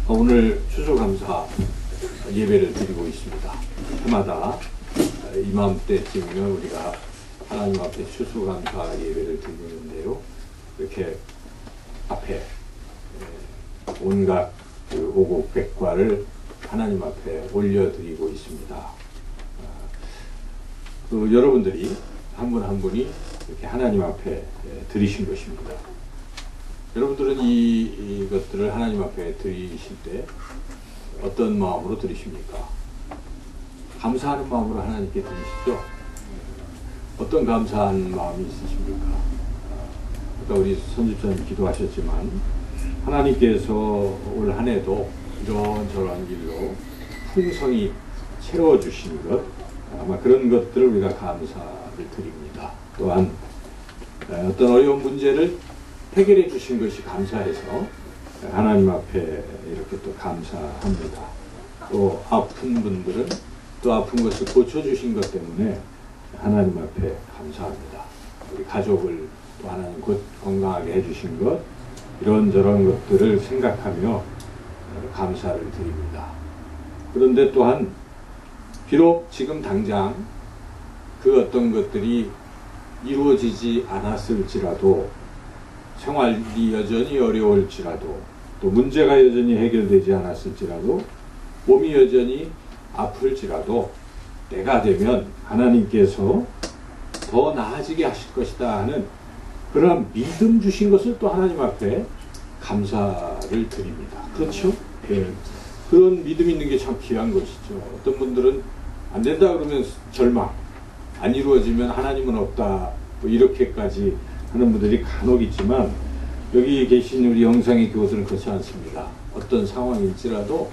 오늘 추수감사 예배를 드리고 있습니다. 해마다 이맘때쯤이면 우리가 하나님 앞에 추수감사 예배를 드리는데요. 이렇게 앞에 온갖 그 오곡백과를 하나님 앞에 올려드리고 있습니다. 여러분들이 한 분 한 분이 이렇게 하나님 앞에 드리신 것입니다. 여러분들은 이것들을 하나님 앞에 드리실 때 어떤 마음으로 드리십니까? 감사하는 마음으로 하나님께 드리시죠? 어떤 감사한 마음이 있으십니까? 아까 우리 선집사님 기도하셨지만 하나님께서 올 한 해도 이런저런 일로 풍성히 채워주신 것, 아마 그런 것들을 우리가 감사를 드립니다. 또한 어떤 어려운 문제를 해결해 주신 것이 감사해서 하나님 앞에 이렇게 또 감사합니다. 또 아픈 분들은 또 아픈 것을 고쳐주신 것 때문에 하나님 앞에 감사합니다. 우리 가족을 또 하나님 곧 건강하게 해주신 것, 이런저런 것들을 생각하며 감사를 드립니다. 그런데 또한 비록 지금 당장 그 어떤 것들이 이루어지지 않았을지라도, 생활이 여전히 어려울지라도, 또 문제가 여전히 해결되지 않았을지라도, 몸이 여전히 아플지라도 때가 되면 하나님께서 더 나아지게 하실 것이다 하는 그러한 믿음 주신 것을 또 하나님 앞에 감사를 드립니다. 그렇죠? 예. 그런 믿음 있는 게 참 귀한 것이죠. 어떤 분들은 안 된다 그러면 절망, 안 이루어지면 하나님은 없다, 뭐 이렇게까지 하는 분들이 간혹 있지만, 여기 계신 우리 영상의 교우들은 그렇지 않습니다. 어떤 상황일지라도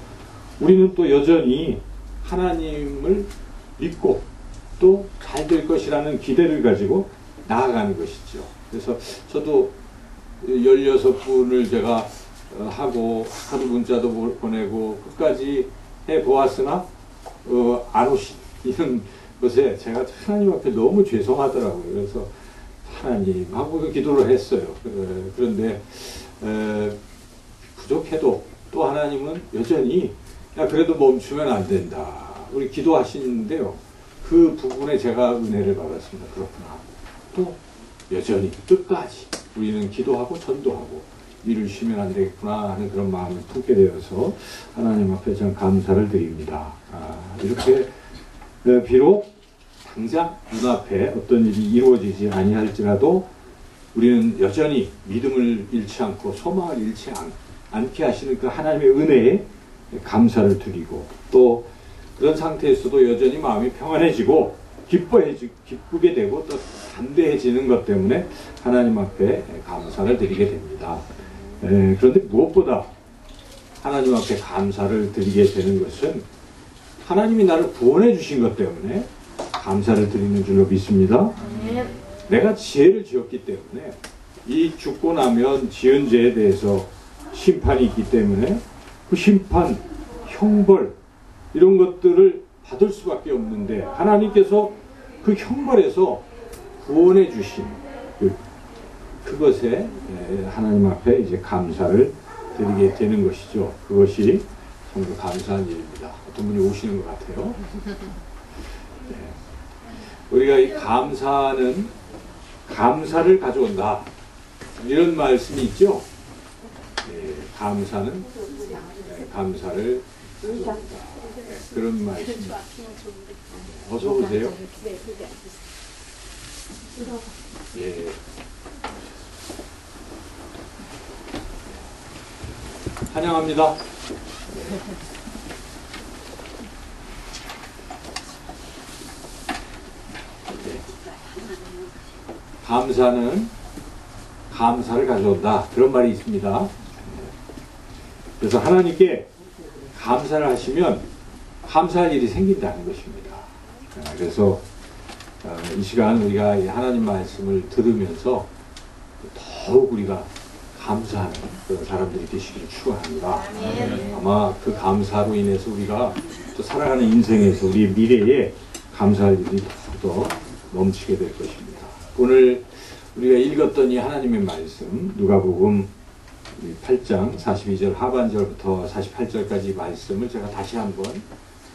우리는 또 여전히 하나님을 믿고 또 잘 될 것이라는 기대를 가지고 나아가는 것이죠. 그래서 저도 16분을 제가 하고 하루 문자도 보내고 끝까지 해보았으나 안 오신 이런 것에 제가 하나님 앞에 너무 죄송하더라고요. 그래서 하나님하고 기도를 했어요. 그런데 부족해도 또 하나님은 여전히 야 그래도 멈추면 안 된다, 우리 기도하시는데요. 그 부분에 제가 은혜를 받았습니다. 그렇구나, 또 여전히 끝까지 우리는 기도하고 전도하고 일을 쉬면 안 되겠구나 하는 그런 마음을 품게 되어서 하나님 앞에 전 감사를 드립니다. 이렇게 비록 당장 눈앞에 어떤 일이 이루어지지 아니할지라도 우리는 여전히 믿음을 잃지 않고 소망을 잃지 않게 하시는 그 하나님의 은혜에 감사를 드리고, 또 그런 상태에서도 여전히 마음이 평안해지고 기쁘게 되고 또 담대해지는 것 때문에 하나님 앞에 감사를 드리게 됩니다. 그런데 무엇보다 하나님 앞에 감사를 드리게 되는 것은 하나님이 나를 구원해 주신 것 때문에 감사를 드리는 줄로 믿습니다. 내가 지혜를 지었기 때문에 이 죽고 나면 지은 죄에 대해서 심판이 있기 때문에 그 심판, 형벌 이런 것들을 받을 수밖에 없는데, 하나님께서 그 형벌에서 구원해 주신 그것에 하나님 앞에 이제 감사를 드리게 되는 것이죠. 그것이 정말 감사한 일입니다. 어떤 분이 오시는 것 같아요. 네. 우리가 이 감사는 감사를 가져온다, 이런 말씀이 있죠. 네, 감사는 감사를 가져온다, 그런 말씀입니다. 어서 오세요. 예. 환영합니다. 감사는 감사를 가져온다, 그런 말이 있습니다. 그래서 하나님께 감사를 하시면 감사할 일이 생긴다는 것입니다. 그래서 이 시간 우리가 하나님 말씀을 들으면서 더욱 우리가 감사하는 그런 사람들이 되시기를 축원합니다. 아마 그 감사로 인해서 우리가 또 살아가는 인생에서 우리의 미래에 감사할 일이 더 넘치게 될 것입니다. 오늘 우리가 읽었던 이 하나님의 말씀, 누가복음 8장 42절 하반절부터 48절까지 말씀을 제가 다시 한번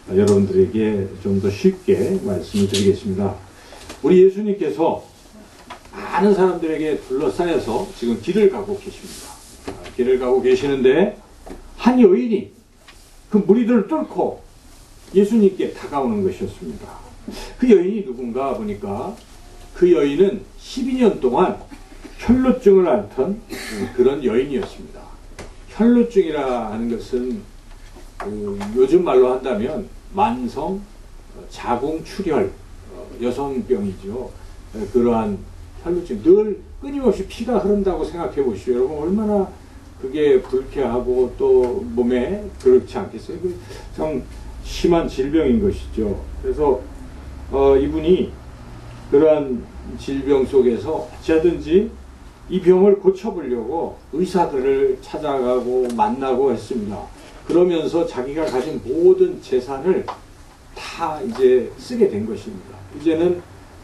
여러분들에게 좀 더 쉽게 말씀을 드리겠습니다. 우리 예수님께서 많은 사람들에게 둘러싸여서 지금 길을 가고 계십니다. 길을 가고 계시는데 한 여인이 그 무리들을 뚫고 예수님께 다가오는 것이었습니다. 그 여인이 누군가 보니까 그 여인은 12년 동안 혈루증을 앓던 그런 여인이었습니다. 혈루증이라 하는 것은 요즘 말로 한다면 만성 자궁출혈 여성병이죠. 그러한 혈루증, 늘 끊임없이 피가 흐른다고 생각해 보시죠. 여러분 얼마나 그게 불쾌하고 또 몸에 그렇지 않겠어요? 참 심한 질병인 것이죠. 그래서 이분이 그러한 질병 속에서 어찌하든지 이 병을 고쳐보려고 의사들을 찾아가고 만나고 했습니다. 그러면서 자기가 가진 모든 재산을 다 이제 쓰게 된 것입니다. 이제는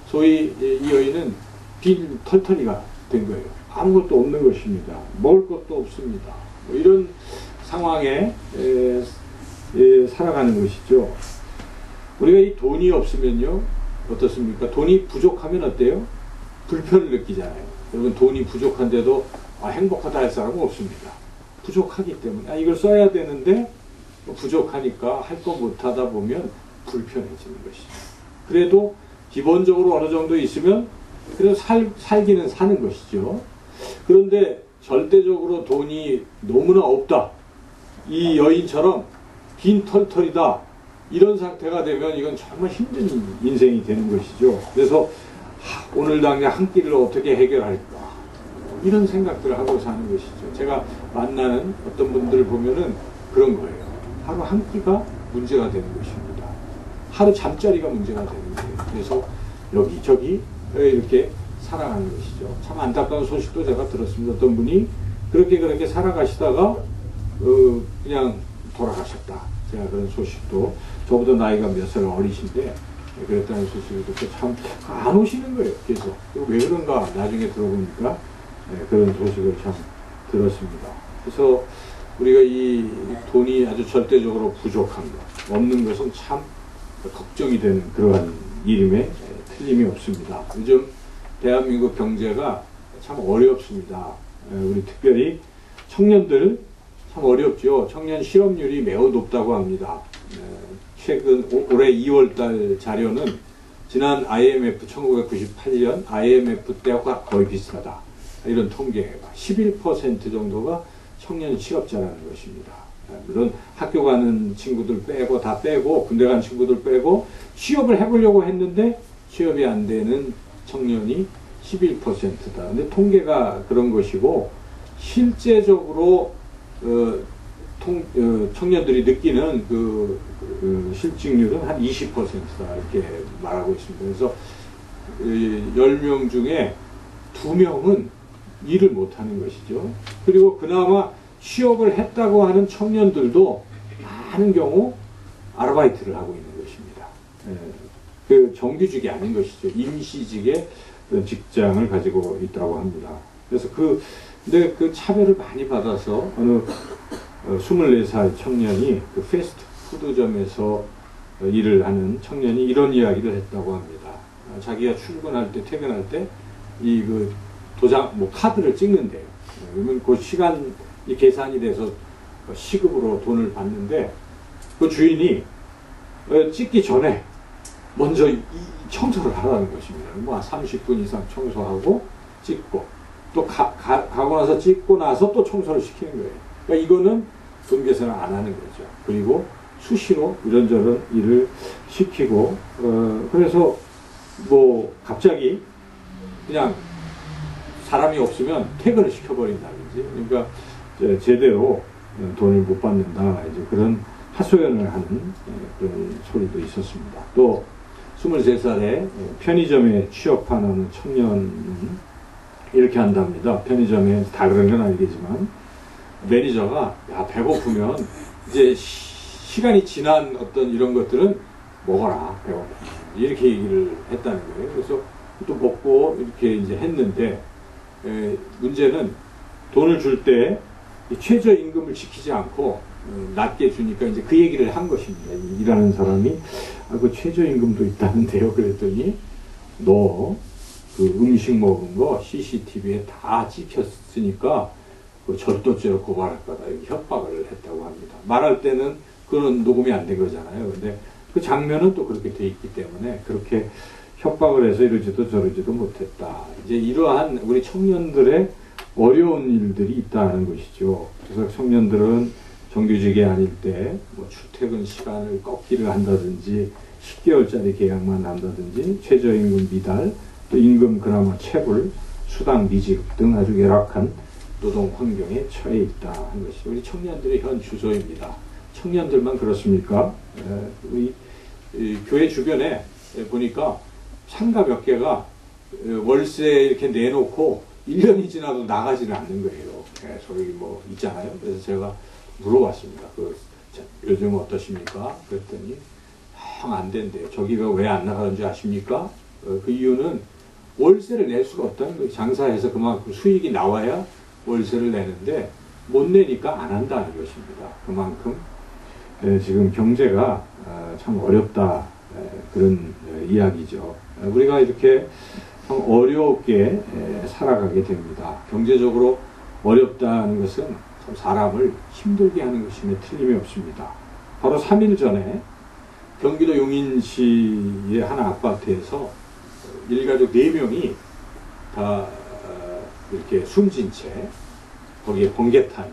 소위 이 여인은 빈 털터리가 된 거예요. 아무것도 없는 것입니다. 먹을 것도 없습니다. 뭐 이런 상황에 살아가는 것이죠. 우리가 이 돈이 없으면요 어떻습니까? 돈이 부족하면 어때요? 불편을 느끼잖아요. 여러분 돈이 부족한데도 행복하다 할 사람은 없습니다. 부족하기 때문에 이걸 써야 되는데 부족하니까 할 거 못하다 보면 불편해지는 것이죠. 그래도 기본적으로 어느 정도 있으면 그래도 살기는 사는 것이죠. 그런데 절대적으로 돈이 너무나 없다. 이 여인처럼 빈 털털이다. 이런 상태가 되면 이건 정말 힘든 인생이 되는 것이죠. 그래서 오늘 당장 한 끼를 어떻게 해결할까 이런 생각들을 하고 사는 것이죠. 제가 만나는 어떤 분들을 보면은 그런 거예요. 하루 한 끼가 문제가 되는 것입니다. 하루 잠자리가 문제가 되는 거예요. 그래서 여기저기 이렇게 살아가는 것이죠. 참 안타까운 소식도 제가 들었습니다. 어떤 분이 그렇게 살아가시다가 그냥 돌아가셨다. 제가 그런 소식도, 저보다 나이가 몇 살 어리신데 그랬다는 소식을 듣고 참 안 오시는 거예요. 계속. 왜 그런가 나중에 들어보니까 그런 소식을 참 들었습니다. 그래서 우리가 이 돈이 아주 절대적으로 부족한 것, 없는 것은 참 걱정이 되는 그러한 일임에 틀림이 없습니다. 요즘 대한민국 경제가 참 어렵습니다. 우리 특별히 청년들 참 어렵죠. 청년 실업률이 매우 높다고 합니다. 최근 올해 2월달 자료는 지난 IMF 1998년 IMF 때와 거의 비슷하다. 이런 통계가 11% 정도가 청년 실업자라는 것입니다. 물론 학교 가는 친구들 빼고 다 빼고 군대 간 친구들 빼고 취업을 해보려고 했는데 취업이 안 되는 청년이 11%다. 근데 통계가 그런 것이고 실제적으로 청년들이 느끼는 실직률은 한 20%다 이렇게 말하고 있습니다. 그래서 10명 중에 2명은 일을 못하는 것이죠. 그리고 그나마 취업을 했다고 하는 청년들도 많은 경우 아르바이트를 하고 있는 것입니다. 그 정규직이 아닌 것이죠. 임시직의 직장을 가지고 있다고 합니다. 그래서 근데 그 차별을 많이 받아서 어느 24살 청년이 그 패스트푸드점에서 일을 하는 청년이 이런 이야기를 했다고 합니다. 자기가 출근할 때, 퇴근할 때 도장, 카드를 찍는데요. 그러면 그 시간이 계산이 돼서 시급으로 돈을 받는데 그 주인이 찍기 전에 먼저 청소를 하라는 것입니다. 30분 이상 청소하고 찍고 또 가고 나서 찍고 나서 또 청소를 시키는 거예요. 그러니까 이거는 돈 계산을 안 하는 거죠. 그리고 수시로 이런저런 일을 시키고 그래서 갑자기 그냥 사람이 없으면 퇴근을 시켜버린다든지 그러니까 제대로 돈을 못 받는다 이제 그런 하소연을 하는 그런 소리도 있었습니다. 또 23살에 편의점에 취업하는 청년은 이렇게 한답니다. 편의점에 다 그런 건 아니겠지만 매니저가 배고프면 이제 시간이 지난 어떤 이런 것들은 먹어라 배고파 이렇게 얘기를 했다는 거예요. 그래서 또 먹고 이렇게 이제 했는데 문제는 돈을 줄 때 최저임금을 지키지 않고 낮게 주니까 이제 그 얘기를 한 것입니다. 일하는 사람이 그 최저임금도 있다는데요. 그랬더니 너 그 음식 먹은 거 CCTV에 다 찍혔으니까 그 절도죄로 고발할 거다. 이렇게 협박을 했다고 합니다. 말할 때는 그건 녹음이 안 된 거잖아요. 근데 그 장면은 또 그렇게 돼 있기 때문에 그렇게 협박을 해서 이러지도 저러지도 못했다. 이제 이러한 우리 청년들의 어려운 일들이 있다는 것이죠. 그래서 청년들은 정규직이 아닐 때 뭐 출퇴근 시간을 꺾기를 한다든지 10개월짜리 계약만 한다든지 최저임금 미달, 또 임금 그나마 체불, 수당 미지급 등 아주 열악한 노동 환경에 처해 있다 하는 것이 우리 청년들의 현 주소입니다. 청년들만 그렇습니까? 우리 교회 주변에 보니까 상가 몇 개가 월세 이렇게 내놓고 1년이 지나도 나가지는 않는 거예요. 저기 뭐 있잖아요. 그래서 제가 물어봤습니다. 요즘 어떠십니까? 그랬더니 안 된대요. 저기가 왜 안 나가는 줄 아십니까? 그 이유는 월세를 낼 수가 없다는 거예요. 장사해서 그만큼 수익이 나와야 월세를 내는데 못 내니까 안 한다는 것입니다. 그만큼 지금 경제가 참 어렵다 그런 이야기죠. 우리가 이렇게 참 어렵게 살아가게 됩니다. 경제적으로 어렵다는 것은 참 사람을 힘들게 하는 것임에 틀림이 없습니다. 바로 3일 전에 경기도 용인시의 한 아파트에서 일가족 4명이 다 이렇게 숨진 채 거기에 번개탄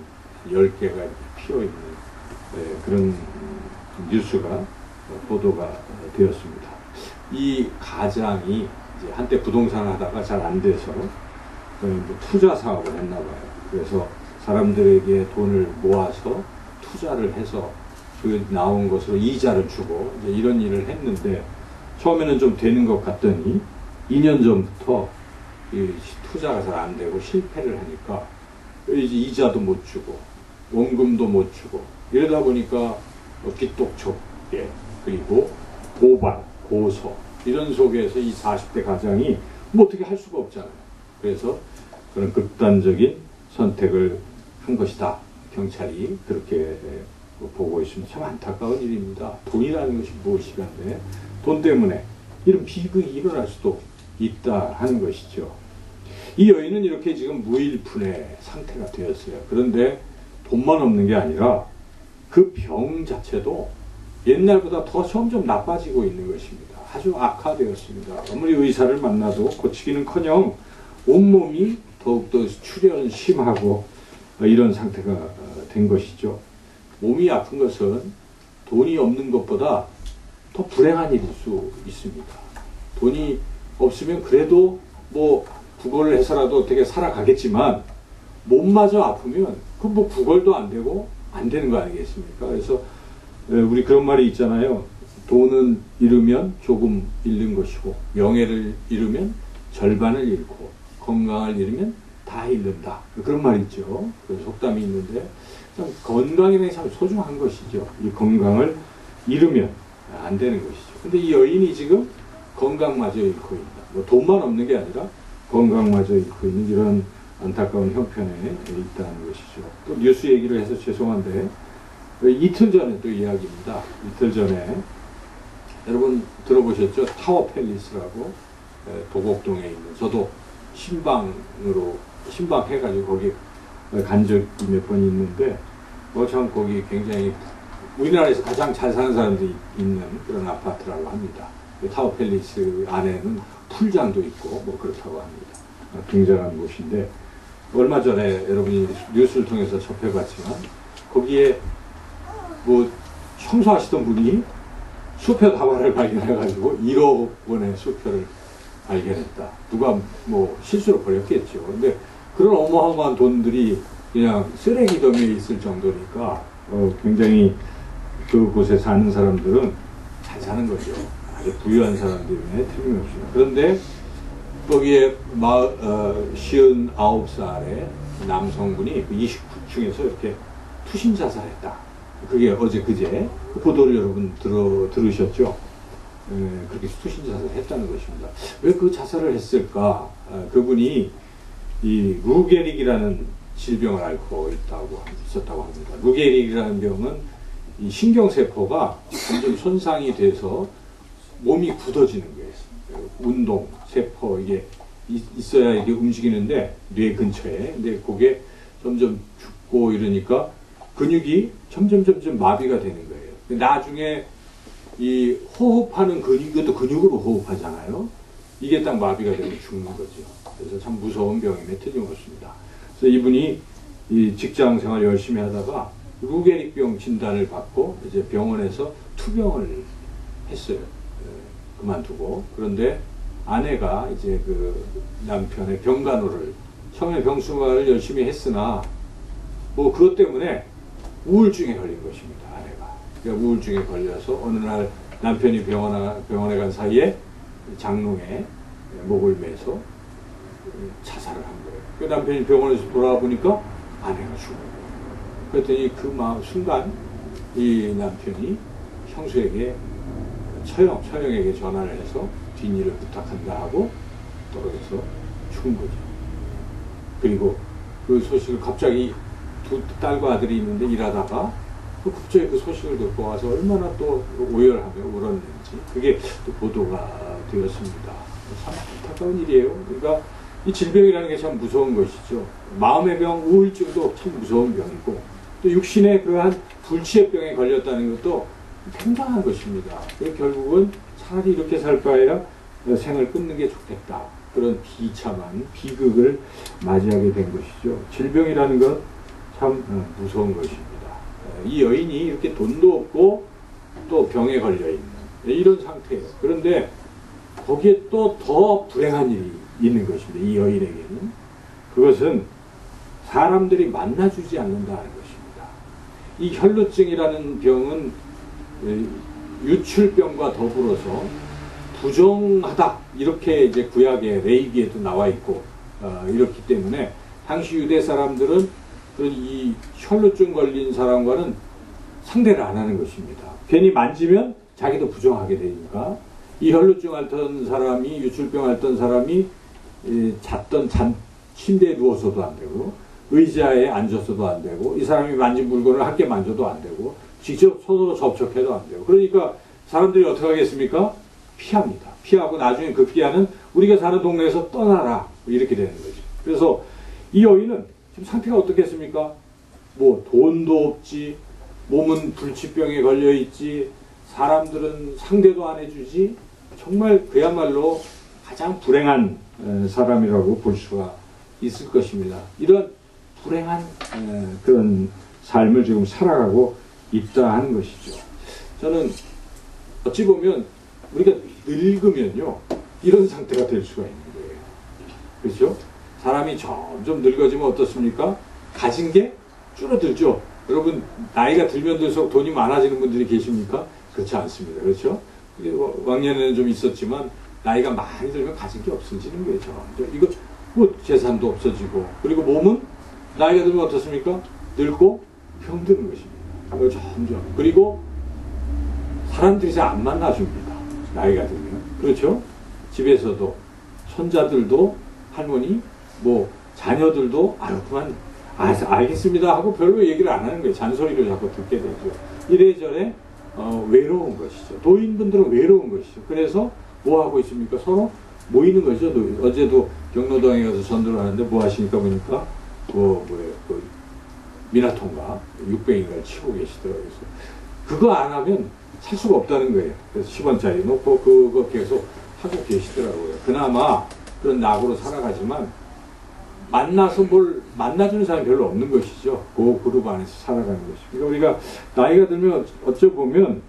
10개가 피어있는 그런 뉴스가 보도가 되었습니다. 이 가장이 이제 한때 부동산을 하다가 잘 안 돼서 투자 사업을 했나 봐요. 그래서 사람들에게 돈을 모아서 투자를 해서 그 나온 것으로 이자를 주고 이제 이런 일을 했는데 처음에는 좀 되는 것 같더니 2년 전부터 이 투자가 잘 안 되고 실패를 하니까 이제 이자도 못 주고 원금도 못 주고 이러다 보니까 빚독촉에 그리고 고발, 고소 이런 속에서 이 40대 가장이 뭐 어떻게 할 수가 없잖아요. 그래서 그런 극단적인 선택을 한 것이다. 경찰이 그렇게 보고 있습니다. 참 안타까운 일입니다. 돈이라는 것이 무엇이간데 돈 때문에 이런 비극이 일어날 수도 있다 하는 것이죠. 이 여인은 이렇게 지금 무일푼의 상태가 되었어요. 그런데 돈만 없는 게 아니라 그 병 자체도 옛날보다 더 점점 나빠지고 있는 것입니다. 아주 악화되었습니다. 아무리 의사를 만나도 고치기는커녕 온몸이 더욱더 출혈은 심하고 이런 상태가 된 것이죠. 몸이 아픈 것은 돈이 없는 것보다 더 불행한 일일 수 있습니다. 돈이 없으면 그래도 뭐 구걸을 해서라도 어떻게 살아가겠지만 몸마저 아프면 그 뭐 구걸도 안 되고 안 되는 거 아니겠습니까? 그래서 우리 그런 말이 있잖아요. 돈은 잃으면 조금 잃는 것이고 명예를 잃으면 절반을 잃고 건강을 잃으면 다 잃는다. 그런 말이 있죠. 그 속담이 있는데 참 건강이 참 소중한 것이죠. 이 건강을 잃으면 안 되는 것이죠. 근데 이 여인이 지금 건강마저 잃고 있다. 뭐 돈만 없는 게 아니라 건강마저 잃고 있는 이런 안타까운 형편에 있다는 것이죠. 또 뉴스 얘기를 해서 죄송한데 이틀 전에 또 이야기입니다. 이틀 전에 여러분 들어보셨죠? 타워 팰리스라고 도곡동에 있는 저도 신방해가지고 거기 간 적이 몇 번 있는데 참 거기 굉장히 우리나라에서 가장 잘 사는 사람들이 있는 그런 아파트라고 합니다. 타워 팰리스 안에는 풀장도 있고 뭐 그렇다고 합니다. 굉장한 곳인데 얼마 전에 여러분이 뉴스를 통해서 접해봤지만 거기에 뭐 청소하시던 분이 수표 다발을 발견해가지고 1억 원의 수표를 발견했다. 누가 뭐 실수로 버렸겠죠. 근데 그런 어마어마한 돈들이 그냥 쓰레기 더미에 있을 정도니까 굉장히 그곳에 사는 사람들은 잘 사는 거죠. 아주 부유한 사람들이네 틀림없습니다. 그런데 거기에 59살의 남성분이 29층에서 이렇게 투신 자살했다. 그게 어제 그제 그 보도를 여러분 들으셨죠? 그렇게 투신 자살을 했다는 것입니다. 왜 그 자살을 했을까? 그분이 이 루게릭이라는 질병을 앓고 있었다고 합니다. 루게릭이라는 병은 이 신경세포가 점점 손상이 돼서 몸이 굳어지는 거예요. 운동, 세포 이게 있어야 이게 움직이는데 뇌 근처에. 근데 그게 점점 죽고 이러니까 근육이 점점 마비가 되는 거예요. 나중에 이 호흡하는 근육, 이것도 근육으로 호흡하잖아요. 이게 딱 마비가 되면 죽는 거죠. 그래서 참 무서운 병임에 틀림없습니다. 그래서 이분이 이 직장 생활 열심히 하다가 루게릭병 진단을 받고 이제 병원에서 투병을 했어요. 그만두고. 그런데 아내가 이제 그 남편의 병간호를 처음에 병수마를 열심히 했으나 뭐 그것 때문에 우울증에 걸린 것입니다. 아내가. 그러니까 우울증에 걸려서 어느 날 남편이 병원에 간 사이에 장롱에 목을 매서 자살을 한 거예요. 그 남편이 병원에서 돌아와 보니까 아내가 죽은 거예요. 그랬더니 그 순간 이 남편이 형수에게 처형에게 전화를 해서 뒷일을 부탁한다 하고 떨어져서 죽은 거죠. 그리고 그 소식을 갑자기 두 딸과 아들이 있는데 일하다가 갑자기 그 소식을 듣고 와서 얼마나 또 오열하며 울었는지 그게 또 보도가 되었습니다. 참 안타까운 일이에요. 그러니까 이 질병이라는 게 참 무서운 것이죠. 마음의 병, 우울증도 참 무서운 병이고 또 육신의 그러한 불치의 병에 걸렸다는 것도 굉장한 것입니다. 결국은 차라리 이렇게 살 바에야 생을 끊는 게 좋겠다. 그런 비참한 비극을 맞이하게 된 것이죠. 질병이라는 건 참 무서운 것입니다. 이 여인이 이렇게 돈도 없고 또 병에 걸려 있는 이런 상태예요. 그런데 거기에 또 더 불행한 일이 있는 것입니다. 이 여인에게는. 그것은 사람들이 만나주지 않는다는 것입니다. 이 혈루증이라는 병은 유출병과 더불어서 부정하다 이렇게 이제 구약의 레위기에도 나와 있고 이렇기 때문에 당시 유대 사람들은 이 혈루증 걸린 사람과는 상대를 안 하는 것입니다. 괜히 만지면 자기도 부정하게 되니까 이 혈루증 앓던 사람이 유출병 앓던 사람이 잤던 침대에 누워서도 안 되고 의자에 앉아서도 안 되고 이 사람이 만진 물건을 함께 만져도 안 되고 직접 손으로 접촉해도 안 되고 그러니까 사람들이 어떻게 하겠습니까? 피합니다. 피하고 나중에 급기야는 우리가 사는 동네에서 떠나라 이렇게 되는 거죠. 그래서 이 여인은 지금 상태가 어떻겠습니까? 뭐 돈도 없지, 몸은 불치병에 걸려 있지, 사람들은 상대도 안 해주지, 정말 그야말로 가장 불행한 사람이라고 볼 수가 있을 것입니다. 이런 불행한 그런 삶을 지금 살아가고 있다 하는 것이죠. 저는 어찌 보면 우리가 늙으면요 이런 상태가 될 수가 있는 거예요. 그렇죠? 사람이 점점 늙어지면 어떻습니까? 가진 게 줄어들죠. 여러분 나이가 들면 들수록 돈이 많아지는 분들이 계십니까? 그렇지 않습니다. 그렇죠? 왕년에는 좀 있었지만 나이가 많이 들면 가진 게 없어지는 거예요. 이거 뭐 재산도 없어지고 그리고 몸은 나이가 들면 어떻습니까? 늙고 병드는 것입니다. 점점. 그리고 사람들이 잘 안 만나줍니다. 나이가 들면. 그렇죠? 집에서도 손자들도 할머니 뭐 자녀들도 그만 알겠습니다 하고 별로 얘기를 안 하는 거예요. 잔소리를 자꾸 듣게 되죠. 이래저래 외로운 것이죠. 노인분들은 외로운 것이죠. 그래서 뭐 하고 있습니까? 서로 모이는 거죠. 어제도 경로당에 가서 전도를 하는데 뭐 하시니까 보니까 그 미나통과 600인가를 치고 계시더라고요. 그래서 그거 안 하면 살 수가 없다는 거예요. 그래서 10원짜리 놓고 그거 계속 하고 계시더라고요. 그나마 그런 낙으로 살아가지만 만나서 뭘 만나주는 사람이 별로 없는 것이죠. 그 그룹 안에서 살아가는 것이죠. 그러니까 우리가 나이가 들면 어쩌보면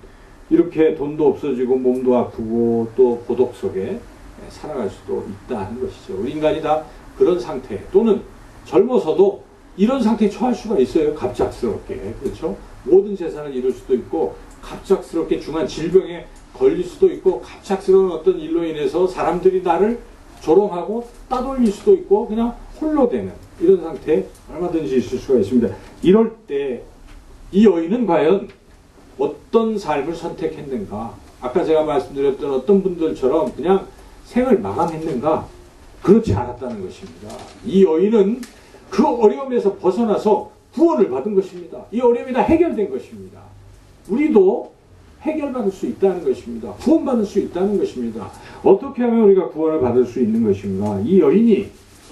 이렇게 돈도 없어지고 몸도 아프고 또 고독 속에 살아갈 수도 있다 하는 것이죠. 우리 인간이 다 그런 상태 또는 젊어서도 이런 상태에 처할 수가 있어요. 갑작스럽게. 그렇죠? 모든 재산을 잃을 수도 있고 갑작스럽게 중한 질병에 걸릴 수도 있고 갑작스러운 어떤 일로 인해서 사람들이 나를 조롱하고 따돌릴 수도 있고 그냥 홀로 되는 이런 상태에 얼마든지 있을 수가 있습니다. 이럴 때 이 여인은 과연 어떤 삶을 선택했는가? 아까 제가 말씀드렸던 어떤 분들처럼 그냥 생을 마감했는가? 그렇지 않았다는 것입니다. 이 여인은 그 어려움에서 벗어나서 구원을 받은 것입니다. 이 어려움이 다 해결된 것입니다. 우리도 해결받을 수 있다는 것입니다. 구원받을 수 있다는 것입니다. 어떻게 하면 우리가 구원을 받을 수 있는 것인가? 이 여인이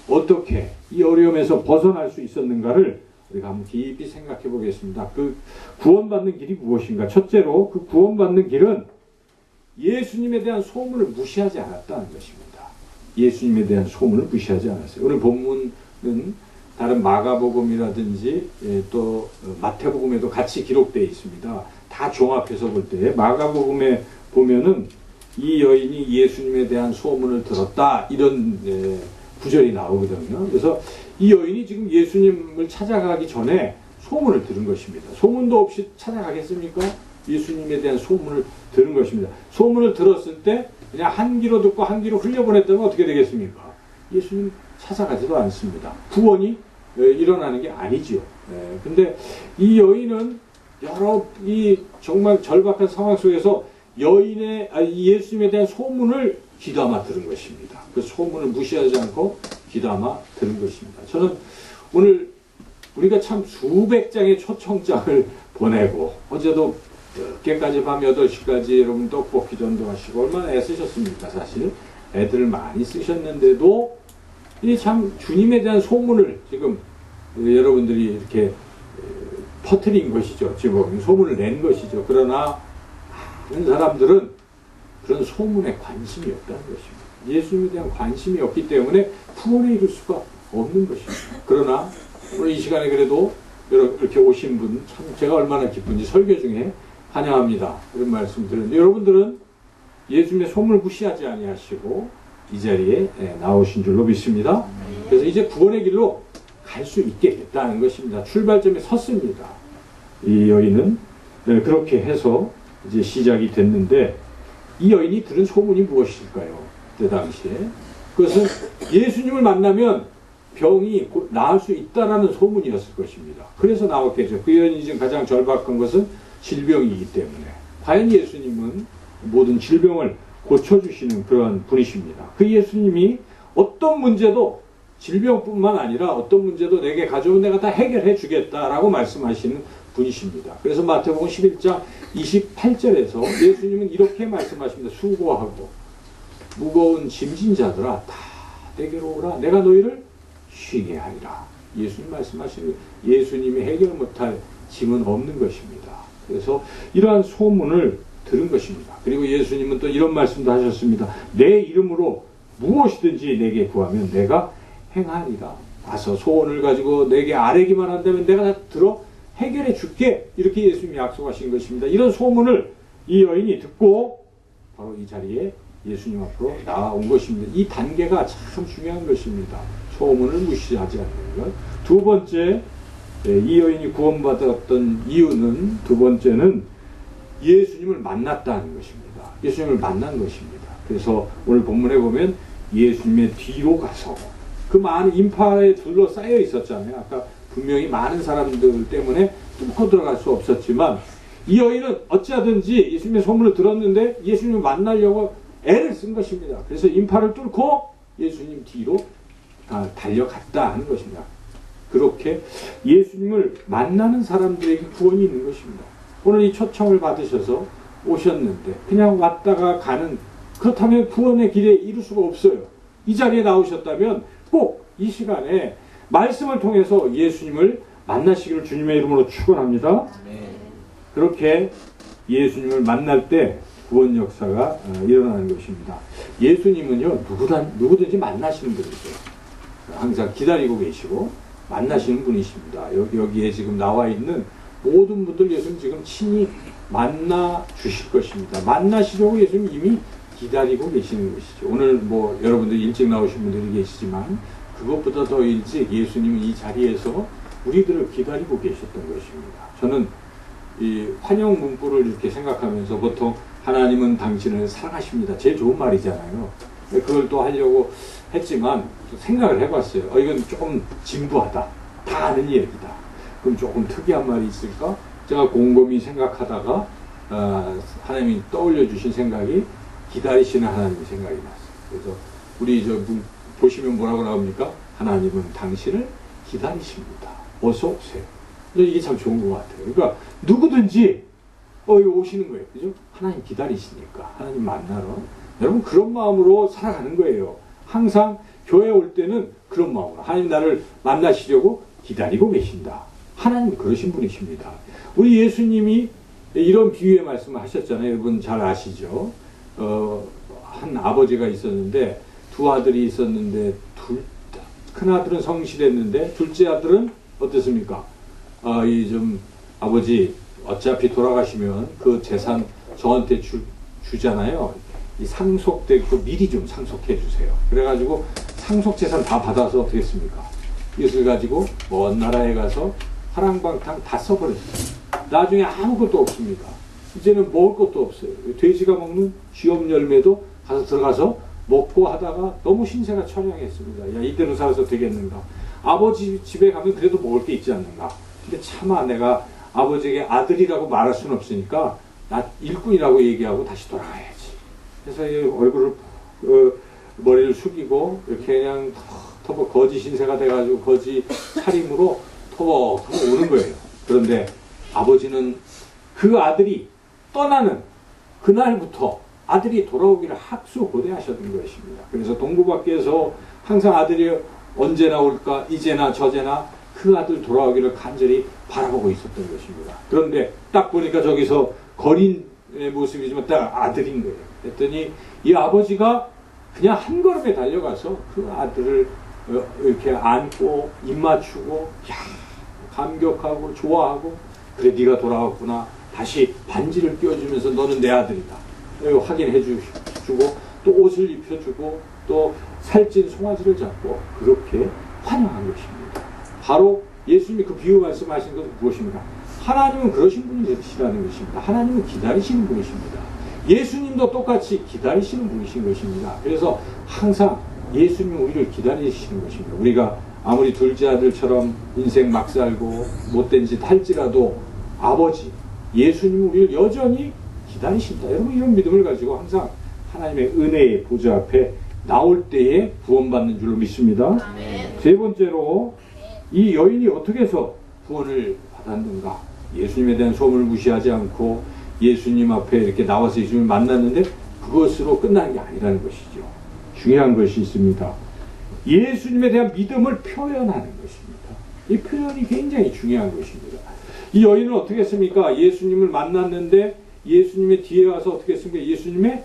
어떻게 이 어려움에서 벗어날 수 있었는가를 우리가 한번 깊이 생각해 보겠습니다. 그 구원받는 길이 무엇인가? 첫째로 그 구원받는 길은 예수님에 대한 소문을 무시하지 않았다는 것입니다. 예수님에 대한 소문을 무시하지 않았어요. 오늘 본문은 다른 마가복음이라든지 또 마태복음에도 같이 기록되어 있습니다. 다 종합해서 볼 때 마가복음에 보면은 이 여인이 예수님에 대한 소문을 들었다 이런 구절이 나오거든요. 그래서 이 여인이 지금 예수님을 찾아가기 전에 소문을 들은 것입니다. 소문도 없이 찾아가겠습니까? 예수님에 대한 소문을 들은 것입니다. 소문을 들었을 때 그냥 한 귀로 듣고 한 귀로 흘려보냈다면 어떻게 되겠습니까? 예수님 찾아가지도 않습니다. 구원이 일어나는 게 아니지요. 근데 이 여인은 여러 이 정말 절박한 상황 속에서 예수님에 대한 소문을 귀담아 들은 것입니다. 그 소문을 무시하지 않고 귀담아 들은 것입니다. 저는 오늘 우리가 참 수백 장의 초청장을 보내고 어제도 늦게까지 밤 8시까지 여러분 떡볶이 전도하시고 얼마나 애쓰셨습니까? 사실 애들을 많이 쓰셨는데도 이 참 주님에 대한 소문을 지금 여러분들이 이렇게 퍼뜨린 것이죠. 지금 소문을 낸 것이죠. 그러나 많은 사람들은 그런 소문에 관심이 없다는 것입니다. 예수님에 대한 관심이 없기 때문에 구원에 이를 수가 없는 것입니다. 그러나 오늘 이 시간에 그래도 이렇게 오신 분 참 제가 얼마나 기쁜지 설교 중에 환영합니다. 이런 말씀 드렸는데 여러분들은 예수님의 소문을 무시하지 아니하시고 이 자리에 나오신 줄로 믿습니다. 그래서 이제 구원의 길로 갈 수 있게 됐다는 것입니다. 출발점에 섰습니다. 이 여인은 그렇게 해서 이제 시작이 됐는데 이 여인이 들은 소문이 무엇일까요? 그때 당시에 그것은 예수님을 만나면 병이 나을 수 있다라는 소문이었을 것입니다. 그래서 나왔겠죠. 그 여인이 지금 가장 절박한 것은 질병이기 때문에 과연 예수님은 모든 질병을 고쳐주시는 그런 분이십니다. 그 예수님이 어떤 문제도 질병뿐만 아니라 어떤 문제도 내게 가져오면 내가 다 해결해 주겠다라고 말씀하시는 분이십니다. 그래서 마태복음 11장 28절에서 예수님은 이렇게 말씀하십니다. 수고하고 무거운 짐진 자들아 다 내게로 오라 내가 너희를 쉬게 하리라. 예수님 말씀하시는 예수님이 해결 못할 짐은 없는 것입니다. 그래서 이러한 소문을 들은 것입니다. 그리고 예수님은 또 이런 말씀도 하셨습니다. 내 이름으로 무엇이든지 내게 구하면 내가 행하리라. 와서 소원을 가지고 내게 아뢰기만 한다면 내가 다 들어 해결해 줄게. 이렇게 예수님이 약속하신 것입니다. 이런 소문을 이 여인이 듣고 바로 이 자리에 예수님 앞으로 나온 것입니다. 이 단계가 참 중요한 것입니다. 소문을 무시하지 않는 것. 두 번째, 이 여인이 구원받았던 이유는 두 번째는 예수님을 만났다는 것입니다. 예수님을 만난 것입니다. 그래서 오늘 본문에 보면 예수님의 뒤로 가서 그 많은 인파에 둘러싸여 있었잖아요. 아까 분명히 많은 사람들 때문에 뚫고 들어갈 수 없었지만 이 여인은 어찌하든지 예수님의 소문을 들었는데 예수님을 만나려고 애를 쓴 것입니다. 그래서 인파를 뚫고 예수님 뒤로 달려갔다 하는 것입니다. 그렇게 예수님을 만나는 사람들에게 구원이 있는 것입니다. 오늘 이 초청을 받으셔서 오셨는데 그냥 왔다가 가는 그렇다면 구원의 길에 이룰 수가 없어요. 이 자리에 나오셨다면 꼭 이 시간에 말씀을 통해서 예수님을 만나시기를 주님의 이름으로 축원합니다. 그렇게 예수님을 만날 때 구원 역사가 일어나는 것입니다. 예수님은요 누구든지 만나시는 분이세요. 항상 기다리고 계시고 만나시는 분이십니다. 여기에 지금 나와 있는 모든 분들 예수님 지금 친히 만나 주실 것입니다. 만나시려고 예수님 이미 기다리고 계시는 것이죠. 오늘 뭐 여러분들 일찍 나오신 분들이 계시지만 그것보다 더 일찍 예수님은 이 자리에서 우리들을 기다리고 계셨던 것입니다. 저는 이 환영 문구를 이렇게 생각하면서 보통 하나님은 당신을 사랑하십니다. 제일 좋은 말이잖아요. 그걸 또 하려고 했지만 생각을 해봤어요. 이건 조금 진부하다. 다 아는 얘기다. 그럼 조금 특이한 말이 있을까? 제가 곰곰이 생각하다가 하나님이 떠올려 주신 생각이 기다리시는 하나님 생각이 났어요. 그래서 우리 보시면 뭐라고 나옵니까? 하나님은 당신을 기다리십니다. 어서 오세요. 이게 참 좋은 것 같아요. 그러니까 누구든지 여기 오시는 거예요. 그죠? 하나님 기다리시니까. 하나님 만나러. 여러분 그런 마음으로 살아가는 거예요. 항상 교회 올 때는 그런 마음으로 하나님 나를 만나시려고 기다리고 계신다. 하나님은 그러신 분이십니다. 우리 예수님이 이런 비유의 말씀을 하셨잖아요. 여러분 잘 아시죠? 한 아버지가 있었는데 두 아들이 있었는데 큰 아들은 성실했는데 둘째 아들은 어땠습니까? 아버지 어차피 돌아가시면 그 재산 저한테 주잖아요. 이 상속되고 미리 좀 상속해 주세요. 그래가지고 상속 재산 다 받아서 어떻게 했습니까? 이것을 가지고 먼 나라에 가서 화랑방탕 다 써버렸어요. 나중에 아무것도 없습니다. 이제는 먹을 것도 없어요. 돼지가 먹는 쥐엄 열매도 가서 들어가서 먹고 하다가 너무 신세가 처량했습니다. 야, 이대로 살아서 되겠는가? 아버지 집에 가면 그래도 먹을 게 있지 않는가? 근데 차마 내가 아버지에게 아들이라고 말할 수는 없으니까 나 일꾼이라고 얘기하고 다시 돌아가야지. 그래서 얼굴을 머리를 숙이고 이렇게 그냥 터벅 거지 신세가 돼가지고 거지 차림으로 터벅 오는 거예요. 그런데 아버지는 그 아들이 떠나는 그날부터 아들이 돌아오기를 학수고대하셨던 것입니다. 그래서 동구 밖에서 항상 아들이 언제 나올까 이제나 저제나 그 아들 돌아오기를 간절히 바라보고 있었던 것입니다. 그런데 딱 보니까 저기서 거린의 모습이지만 딱 아들인 거예요. 그랬더니 이 아버지가 그냥 한 걸음에 달려가서 그 아들을 이렇게 안고 입 맞추고 감격하고 좋아하고 그래 네가 돌아왔구나. 다시 반지를 끼워주면서 너는 내 아들이다. 확인해 주고 또 옷을 입혀주고 또 살찐 송아지를 잡고 그렇게 환영한 것입니다. 바로 예수님이 그 비유 말씀하신 것은 무엇입니까? 하나님은 그러신 분이시라는 것입니다. 하나님은 기다리시는 분이십니다. 예수님도 똑같이 기다리시는 분이신 것입니다. 그래서 항상 예수님은 우리를 기다리시는 것입니다. 우리가 아무리 둘째 아들처럼 인생 막 살고 못된 짓 할지라도 아버지 예수님은 우리를 여전히 기다리신다. 여러분 이런 믿음을 가지고 항상 하나님의 은혜의 보좌 앞에 나올 때에 구원받는 줄로 믿습니다. 아멘. 세 번째로 이 여인이 어떻게 해서 구원을 받았는가? 예수님에 대한 소문을 무시하지 않고 예수님 앞에 이렇게 나와서 예수님을 만났는데 그것으로 끝나는 게 아니라는 것이죠. 중요한 것이 있습니다. 예수님에 대한 믿음을 표현하는 것입니다. 이 표현이 굉장히 중요한 것입니다. 이 여인은 어떻게 했습니까? 예수님을 만났는데 예수님의 뒤에 와서 어떻게 했습니까? 예수님의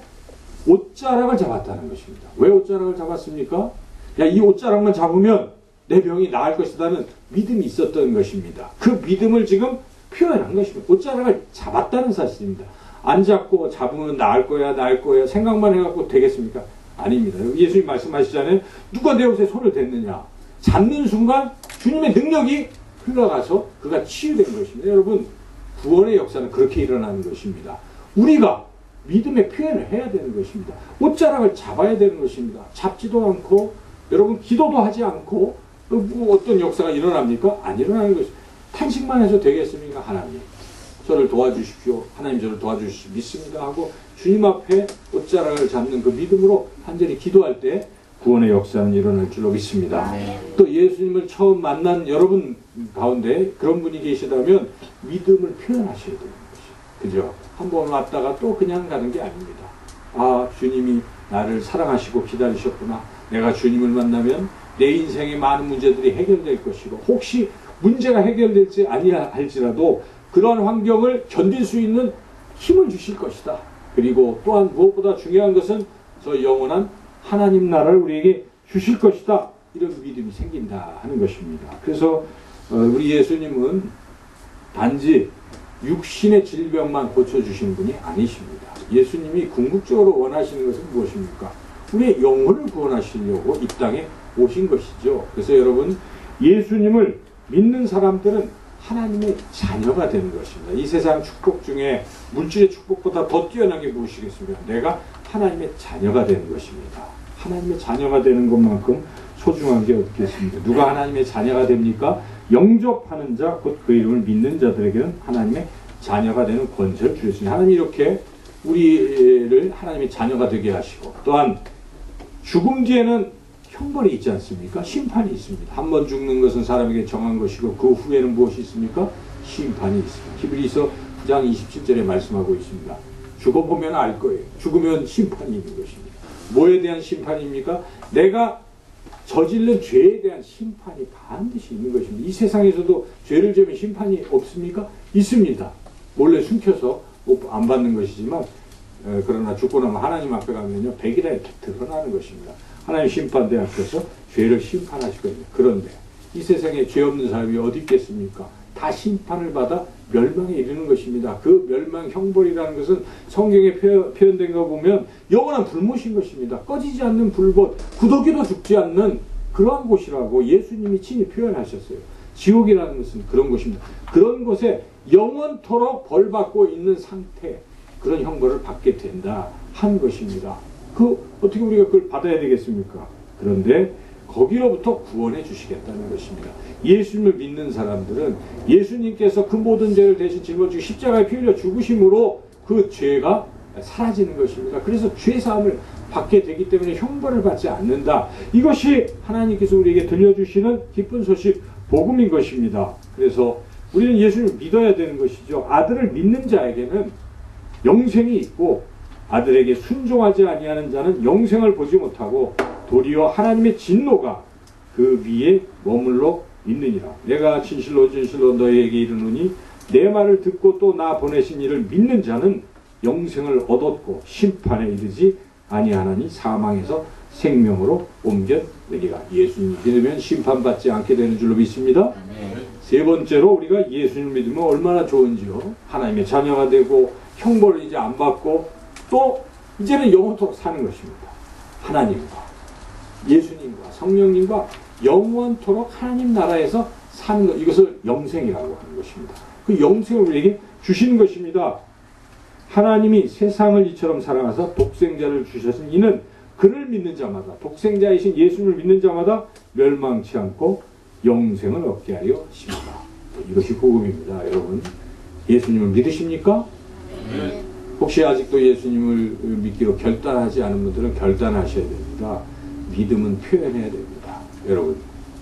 옷자락을 잡았다는 것입니다. 왜 옷자락을 잡았습니까? 야, 이 옷자락만 잡으면 내 병이 나을 것이라는 믿음이 있었던 것입니다. 그 믿음을 지금 표현한 것입니다. 옷자락을 잡았다는 사실입니다. 안 잡고 잡으면 나을 거야 생각만 해갖고 되겠습니까? 아닙니다. 예수님 말씀하시잖아요. 누가 내 옷에 손을 댔느냐? 잡는 순간 주님의 능력이 흘러가서 그가 치유된 것입니다. 여러분 구원의 역사는 그렇게 일어나는 것입니다. 우리가 믿음의 표현을 해야 되는 것입니다. 옷자락을 잡아야 되는 것입니다. 잡지도 않고 여러분 기도도 하지 않고 뭐 어떤 역사가 일어납니까? 안 일어나는 것입니다. 탄식만 해서 되겠습니까? 하나님 저를 도와주십시오. 하나님 저를 도와주십시오. 믿습니다 하고 주님 앞에 옷자락을 잡는 그 믿음으로 간절히 기도할 때 구원의 역사는 일어날 줄로 믿습니다. 또 예수님을 처음 만난 여러분 가운데 그런 분이 계시다면 믿음을 표현하셔야 되는 것이죠. 그죠? 한 번 왔다가 또 그냥 가는 게 아닙니다. 아, 주님이 나를 사랑하시고 기다리셨구나. 내가 주님을 만나면 내 인생의 많은 문제들이 해결될 것이고 혹시 문제가 해결될지 아니할지라도 그러한 환경을 견딜 수 있는 힘을 주실 것이다. 그리고 또한 무엇보다 중요한 것은 저 영원한 하나님 나라를 우리에게 주실 것이다. 이런 믿음이 생긴다 하는 것입니다. 그래서 우리 예수님은 단지 육신의 질병만 고쳐주시는 분이 아니십니다. 예수님이 궁극적으로 원하시는 것은 무엇입니까? 우리의 영혼을 구원하시려고 이 땅에 오신 것이죠. 그래서 여러분 예수님을 믿는 사람들은 하나님의 자녀가 되는 것입니다. 이 세상 축복 중에 물질의 축복보다 더 뛰어난 게 무엇이겠습니까? 내가 하나님의 자녀가 되는 것입니다. 하나님의 자녀가 되는 것만큼 소중한 게 어떻겠습니까? 누가 하나님의 자녀가 됩니까? 영접하는 자, 곧 그 이름을 믿는 자들에게는 하나님의 자녀가 되는 권세를 주셨습니다. 하나님이 이렇게 우리를 하나님의 자녀가 되게 하시고 또한 죽음 뒤에는 형벌이 있지 않습니까? 심판이 있습니다. 한 번 죽는 것은 사람에게 정한 것이고 그 후에는 무엇이 있습니까? 심판이 있습니다. 히브리서 9장 27절에 말씀하고 있습니다. 죽어보면 알 거예요. 죽으면 심판이 있는 것입니다. 뭐에 대한 심판입니까? 내가 저질른 죄에 대한 심판이 반드시 있는 것입니다. 이 세상에서도 죄를 지으면 심판이 없습니까? 있습니다. 몰래 숨겨서 안 받는 것이지만 그러나 죽고 나면 하나님 앞에 가면요 백이라 이렇게 드러나는 것입니다. 하나님 심판대 앞에서 죄를 심판하실 겁니다. 그런데 이 세상에 죄 없는 사람이 어디 있겠습니까? 다 심판을 받아 멸망에 이르는 것입니다. 그 멸망 형벌이라는 것은 성경에 표현된 거 보면 영원한 불못인 것입니다. 꺼지지 않는 불꽃, 구더기도 죽지 않는 그러한 곳이라고 예수님이 친히 표현하셨어요. 지옥이라는 것은 그런 곳입니다. 그런 곳에 영원토록 벌받고 있는 상태, 그런 형벌을 받게 된다 한 것입니다. 어떻게 우리가 그걸 받아야 되겠습니까? 그런데 거기로부터 구원해 주시겠다는 것입니다. 예수님을 믿는 사람들은 예수님께서 그 모든 죄를 대신 짊어지고 십자가에 피 흘려 죽으심으로 그 죄가 사라지는 것입니다. 그래서 죄사함을 받게 되기 때문에 형벌을 받지 않는다. 이것이 하나님께서 우리에게 들려주시는 기쁜 소식, 복음인 것입니다. 그래서 우리는 예수님을 믿어야 되는 것이죠. 아들을 믿는 자에게는 영생이 있고 아들에게 순종하지 아니하는 자는 영생을 보지 못하고 도리어 하나님의 진노가 그 위에 머물러 있느니라. 내가 진실로 진실로 너희에게 이르노니 내 말을 듣고 또 나 보내신 이를 믿는 자는 영생을 얻었고 심판에 이르지 아니하나니 사망에서 생명으로 옮겨내리라. 예수님 믿으면 심판받지 않게 되는 줄로 믿습니다. 세 번째로 우리가 예수님 믿으면 얼마나 좋은지요. 하나님의 자녀가 되고 형벌을 이제 안 받고 또 이제는 영원토록 사는 것입니다. 하나님과 예수님과 성령님과 영원토록 하나님 나라에서 사는 것, 이것을 영생이라고 하는 것입니다. 그 영생을 우리에게 주시는 것입니다. 하나님이 세상을 이처럼 사랑하사 독생자를 주셨으니 이는 그를 믿는 자마다, 독생자이신 예수님을 믿는 자마다 멸망치 않고 영생을 얻게 하려 하십니다. 이것이 복음입니다. 여러분 예수님을 믿으십니까? 혹시 아직도 예수님을 믿기로 결단하지 않은 분들은 결단하셔야 됩니다. 믿음은 표현해야 됩니다. 여러분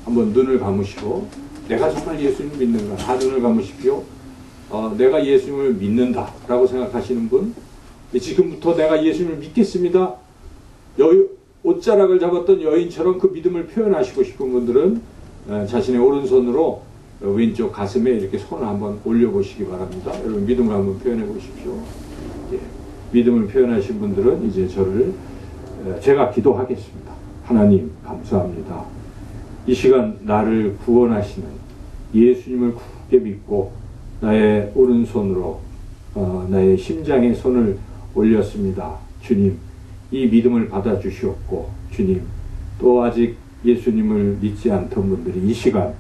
한번 눈을 감으시고 내가 정말 예수님을 믿는가? 다 눈을 감으십시오. 내가 예수님을 믿는다 라고 생각하시는 분, 지금부터 내가 예수님을 믿겠습니다. 옷자락을 잡았던 여인처럼 그 믿음을 표현하시고 싶은 분들은 자신의 오른손으로 왼쪽 가슴에 이렇게 손을 한번 올려보시기 바랍니다. 여러분 믿음을 한번 표현해 보십시오. 믿음을 표현하신 분들은 이제 제가 기도하겠습니다. 하나님 감사합니다. 이 시간 나를 구원하시는 예수님을 굳게 믿고 나의 오른손으로 나의 심장에 손을 올렸습니다. 주님, 이 믿음을 받아주시옵고 주님, 또 아직 예수님을 믿지 않던 분들이 이 시간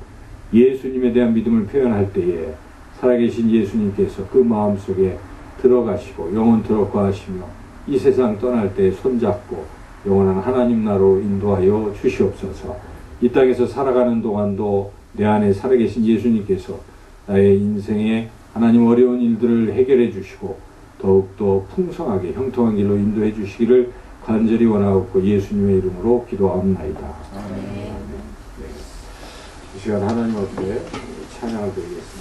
예수님에 대한 믿음을 표현할 때에 살아계신 예수님께서 그 마음속에 들어가시고 영원토록 거하시며 이 세상 떠날 때 손잡고 영원한 하나님 나라로 인도하여 주시옵소서. 이 땅에서 살아가는 동안도 내 안에 살아계신 예수님께서 나의 인생에 하나님 어려운 일들을 해결해 주시고 더욱더 풍성하게 형통한 길로 인도해 주시기를 간절히 원하옵고 예수님의 이름으로 기도하옵나이다. 이 시간 하나님 앞에 찬양을 드리겠습니다.